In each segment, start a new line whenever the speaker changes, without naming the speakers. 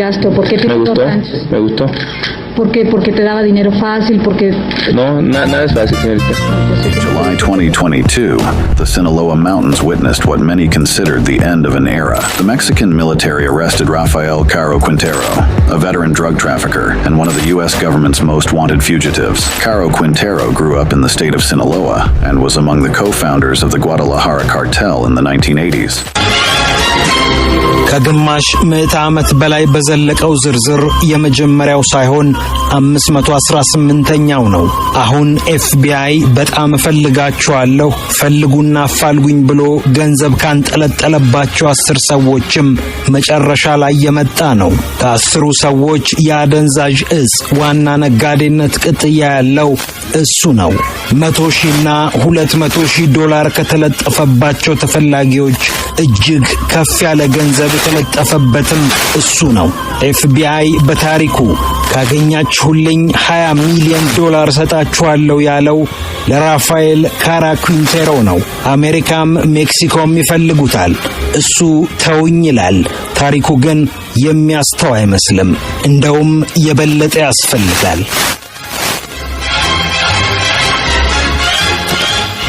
gasto? ¿Por qué te
Me gustó.
¿Por qué? ¿Porque te daba dinero fácil? ¿Porque...?
No, nada es fácil, señorita.
July 2022, the Sinaloa Mountains witnessed what many considered the end of an era. The Mexican military arrested Rafael Caro Quintero, a veteran drug trafficker and one of the U.S. government's most wanted fugitives. Caro Quintero grew up in the state of Sinaloa and was among the co-founders of the Guadalajara cartel in the 1980s.
ከግማሽ ምዕተ ዓመት በላይ በዘለቀው ዝርዝር የመጀመሪያው ሳይሆን 518ኛው ነው። አሁን ኤፍቢአይ በጣም እፈልጋቸዋለሁ ፈልጉና አፋልጉኝ ብሎ ገንዘብ ካንጠለጠለባቸው 10 ሰዎችም መጨረሻ ላይ የመጣ ነው። ከ10ሩ ሰዎች የአደንዛዥ እጽ ዋና ነጋዴነት ቅጥያ ያለው እሱ ነው። 100,000ና 200,000 ዶላር ከተለጠፈባቸው ተፈላጊዎች እጅግ ከፍ ያለ ገንዘብ የተለጠፈበትም እሱ ነው። ኤፍቢአይ በታሪኩ ካገኛችሁልኝ 20 ሚሊዮን ዶላር ሰጣችኋለሁ ያለው ለራፋኤል ካራ ኩንቴሮ ነው። አሜሪካም ሜክሲኮም ይፈልጉታል። እሱ ተውኝ ይላል። ታሪኩ ግን የሚያስተው አይመስልም። እንደውም የበለጠ ያስፈልጋል።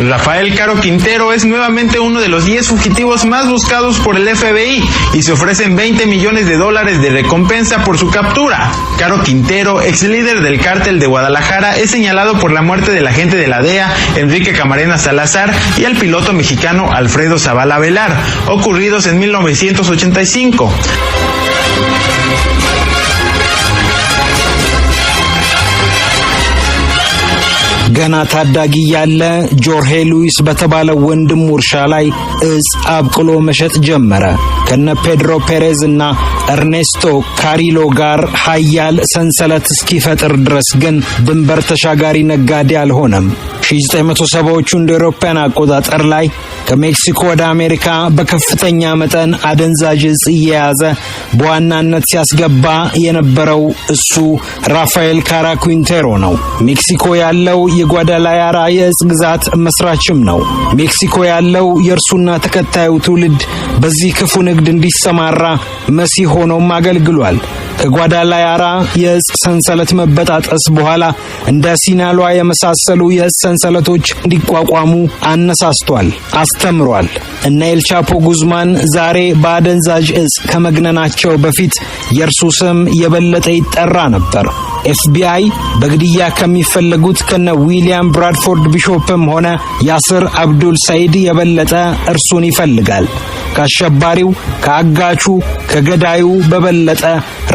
Rafael Caro Quintero es nuevamente uno de los 10 fugitivos más buscados por el FBI y se ofrecen $20 millones de recompensa por su captura. Caro Quintero, ex líder del cártel de Guadalajara, es señalado por la muerte del agente de la DEA, Enrique Camarena Salazar, y al piloto mexicano Alfredo Zavala Velar, ocurridos en 1985.
ገና ታዳጊ ያለ ጆርሄ ሉዊስ በተባለ ወንድሙ እርሻ ላይ እጽ አብቅሎ መሸጥ ጀመረ። ከነ ፔድሮ ፔሬዝ እና ኤርኔስቶ ካሪሎ ጋር ኃያል ሰንሰለት እስኪፈጥር ድረስ ግን ድንበር ተሻጋሪ ነጋዴ አልሆነም። 1970ዎቹ እንደ አውሮፓውያን አቆጣጠር ላይ ከሜክሲኮ ወደ አሜሪካ በከፍተኛ መጠን አደንዛዥ እጽ እየያዘ በዋናነት ሲያስገባ የነበረው እሱ ራፋኤል ካራ ኩንቴሮ ነው። ሜክሲኮ ያለው የጓዳላያራ የእጽ ግዛት መስራችም ነው። ሜክሲኮ ያለው የእርሱና ተከታዩ ትውልድ በዚህ ክፉ ንግድ እንዲሰማራ መሲህ ሆኖም አገልግሏል። ከጓዳላያራ የእጽ ሰንሰለት መበጣጠስ በኋላ እንደ ሲናሏ የመሳሰሉ የእጽ ሰንሰለቶች እንዲቋቋሙ አነሳስቷል፣ አስተምሯል። እነ ኤልቻፖ ጉዝማን ዛሬ በአደንዛዥ እጽ ከመግነናቸው በፊት የእርሱ ስም የበለጠ ይጠራ ነበር። ኤፍቢአይ በግድያ ከሚፈለጉት ከነ ዊሊያም ብራድፎርድ ቢሾፕም ሆነ ያስር አብዱል ሰይድ የበለጠ እርሱን ይፈልጋል። ከአሸባሪው፣ ከአጋቹ፣ ከገዳዩ በበለጠ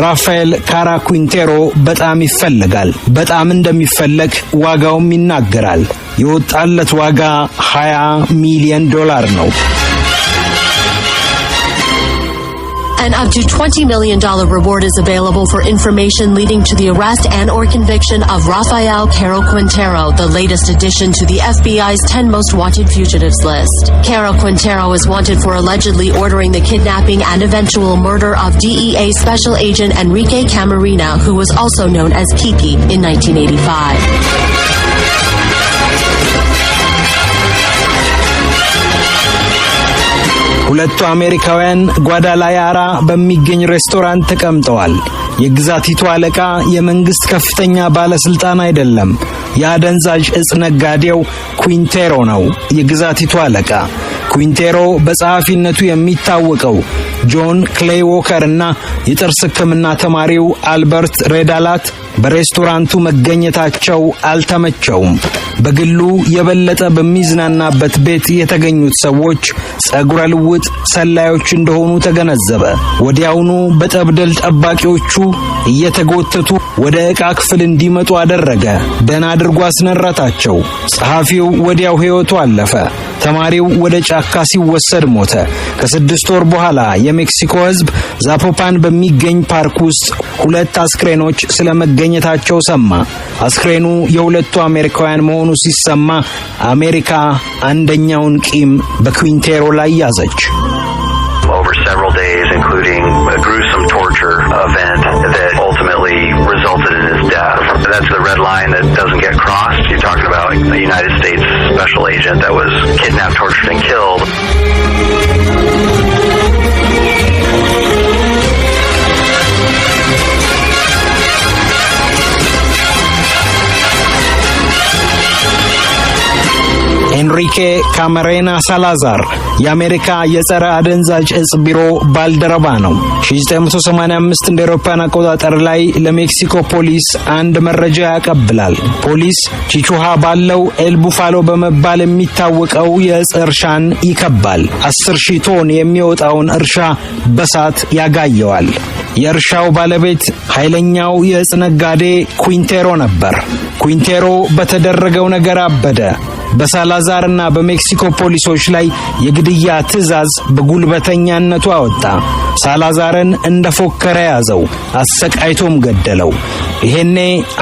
ራፋኤል ካራ ኩንቴሮ በጣም ይፈልጋል። በጣም እንደሚፈለግ ዋጋውም ይናገራል። የወጣለት ዋጋ $20 ሚሊዮን ነው።
An up to $20 million reward is available for information leading to the arrest and or conviction of Rafael Caro Quintero, the latest addition to the FBI's 10 most wanted fugitives list. Caro Quintero is wanted for allegedly ordering the kidnapping and eventual murder of DEA Special Agent Enrique Camarena, who was also known as Kiki, in 1985.
ሁለቱ አሜሪካውያን ጓዳላያራ በሚገኝ ሬስቶራንት ተቀምጠዋል። የግዛቲቱ አለቃ የመንግስት ከፍተኛ ባለስልጣን አይደለም። የአደንዛዥ እጽ ነጋዴው ኩንቴሮ ነው የግዛቲቱ አለቃ። ኩንቴሮ በጸሐፊነቱ የሚታወቀው ጆን ክሌይ ዎከርና የጥርስ ሕክምና ተማሪው አልበርት ሬዳላት በሬስቶራንቱ መገኘታቸው አልተመቸውም። በግሉ የበለጠ በሚዝናናበት ቤት የተገኙት ሰዎች ጸጉረ ልውጥ ሰላዮች እንደሆኑ ተገነዘበ። ወዲያውኑ በጠብደል ጠባቂዎቹ እየተጎተቱ ወደ ዕቃ ክፍል እንዲመጡ አደረገ። ደና አድርጎ አስነራታቸው። ጸሐፊው ወዲያው ሕይወቱ አለፈ። ተማሪው ወደ ጫካ ሲወሰድ ሞተ። ከ6 ወር በኋላ የሜክሲኮ ሕዝብ ዛፖፓን በሚገኝ ፓርክ ውስጥ 2 አስክሬኖች ስለመገኘታቸው ሰማ። አስክሬኑ የሁለቱ አሜሪካውያን መሆኑ ሲሰማ አሜሪካ አንደኛውን ቂም በኩንቴሮ ላይ ያዘች።
Over several days, including a gruesome torture event that ultimately resulted in his death. That's the red line that doesn't get crossed. You're talking about a United States special agent that was kidnapped, tortured, and killed.
ኤንሪኬ ካሜሬና ሳላዛር የአሜሪካ የጸረ አደንዛዥ እጽ ቢሮ ባልደረባ ነው። 1985 እንደ አውሮፓውያን አቆጣጠር ላይ ለሜክሲኮ ፖሊስ አንድ መረጃ ያቀብላል። ፖሊስ ቺቹሃ ባለው ኤል ቡፋሎ በመባል የሚታወቀው የእጽ እርሻን ይከባል። 10,000 ቶን የሚወጣውን እርሻ በሳት ያጋየዋል። የእርሻው ባለቤት ኃይለኛው የእጽ ነጋዴ ኩንቴሮ ነበር። ኩንቴሮ በተደረገው ነገር አበደ። በሳላዛርና በሜክሲኮ ፖሊሶች ላይ የግድያ ትዕዛዝ በጉልበተኛነቱ አወጣ። ሳላዛርን እንደፎከረ ያዘው፣ አሰቃይቶም ገደለው። ይሄኔ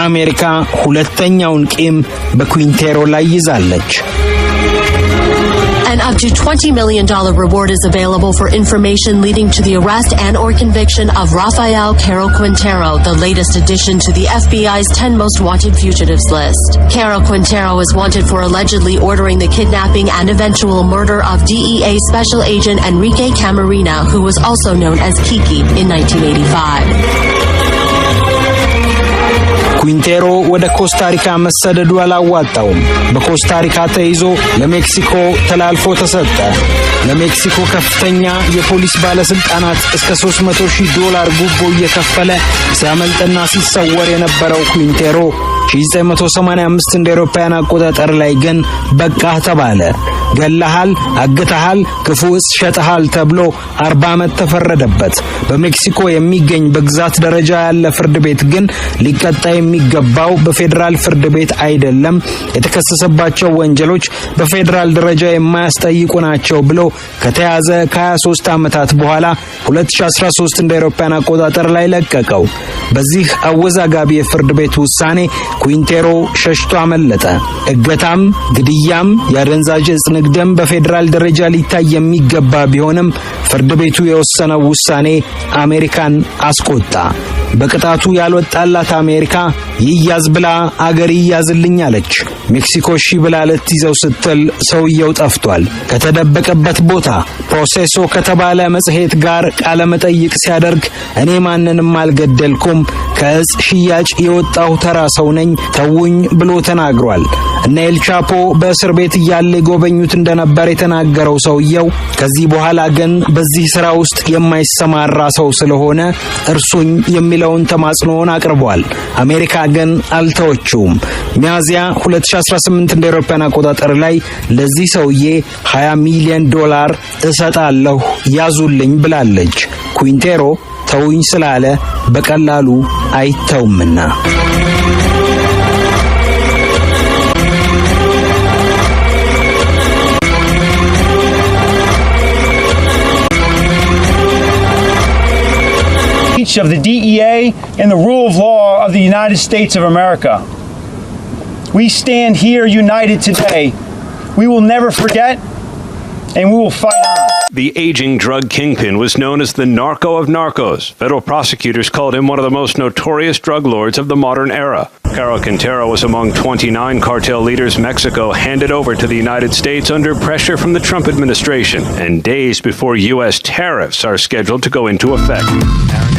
አሜሪካ ሁለተኛውን ቂም በኩንቴሮ ላይ ይዛለች።
An up to $20 million reward is available for information leading to the arrest and or conviction of Rafael Caro Quintero, the latest addition to the FBI's 10 most wanted fugitives list. Caro Quintero is wanted for allegedly ordering the kidnapping and eventual murder of DEA Special Agent Enrique Camarena, who was also known as Kiki, in 1985.
ኩንቴሮ ወደ ኮስታሪካ መሰደዱ አላዋጣውም። በኮስታሪካ ተይዞ ለሜክሲኮ ተላልፎ ተሰጠ። ለሜክሲኮ ከፍተኛ የፖሊስ ባለስልጣናት እስከ $300,000 ጉቦ እየከፈለ ሲያመልጥና ሲሰወር የነበረው ኩንቴሮ 1985 እንደ አውሮፓውያን አቆጣጠር ላይ ግን በቃ ተባለ። ገለሃል፣ አግተሃል፣ ክፉ እጽ ሸጠሃል ተብሎ 40 ዓመት ተፈረደበት። በሜክሲኮ የሚገኝ በግዛት ደረጃ ያለ ፍርድ ቤት ግን ሊቀጣ የሚገባው በፌደራል ፍርድ ቤት አይደለም፣ የተከሰሰባቸው ወንጀሎች በፌደራል ደረጃ የማያስጠይቁ ናቸው ብሎ ከተያዘ ከ23 ዓመታት በኋላ 2013 እንደ አውሮፓውያን አቆጣጠር ላይ ለቀቀው። በዚህ አወዛጋቢ የፍርድ ቤት ውሳኔ ኩንቴሮ ሸሽቶ አመለጠ። እገታም ግድያም ያደንዛዥ እጽ ንግድም በፌደራል ደረጃ ሊታይ የሚገባ ቢሆንም ፍርድ ቤቱ የወሰነው ውሳኔ አሜሪካን አስቆጣ። በቅጣቱ ያልወጣላት አሜሪካ ይያዝ ብላ አገር ይያዝልኝ አለች። ሜክሲኮ ሺ ብላ ልትይዘው ስትል ሰውየው ጠፍቷል። ከተደበቀበት ቦታ ፕሮሴሶ ከተባለ መጽሔት ጋር ቃለ መጠይቅ ሲያደርግ እኔ ማንንም አልገደልኩም፣ ከእጽ ሽያጭ የወጣሁ ተራ ሰው ነኝ፣ ተውኝ ብሎ ተናግሯል። እነ ኤል ቻፖ በእስር ቤት እያለ ጎበኙት እንደነበር የተናገረው ሰውየው ከዚህ በኋላ ግን በዚህ ሥራ ውስጥ የማይሰማራ ሰው ስለሆነ እርሱኝ የሚለውን ተማጽኖን አቅርቧል። አሜሪካ ግን አልተወችውም። ሚያዝያ 2018 እንደ አውሮፓውያን አቆጣጠር ላይ ለዚህ ሰውዬ $20 ሚሊዮን እሰጣለሁ ያዙልኝ ብላለች። ኩንቴሮ ተውኝ ስላለ በቀላሉ አይተውምና።
Of the DEA and the rule of law of the United States of America. We stand here united today. We will never forget, and we will fight on.
The aging drug kingpin was known as the narco of narcos. Federal prosecutors called him one of the most notorious drug lords of the modern era. Caro Quintero was among 29 cartel leaders Mexico handed over to the United States under pressure from the Trump administration and days before U.S. tariffs are scheduled to go into effect.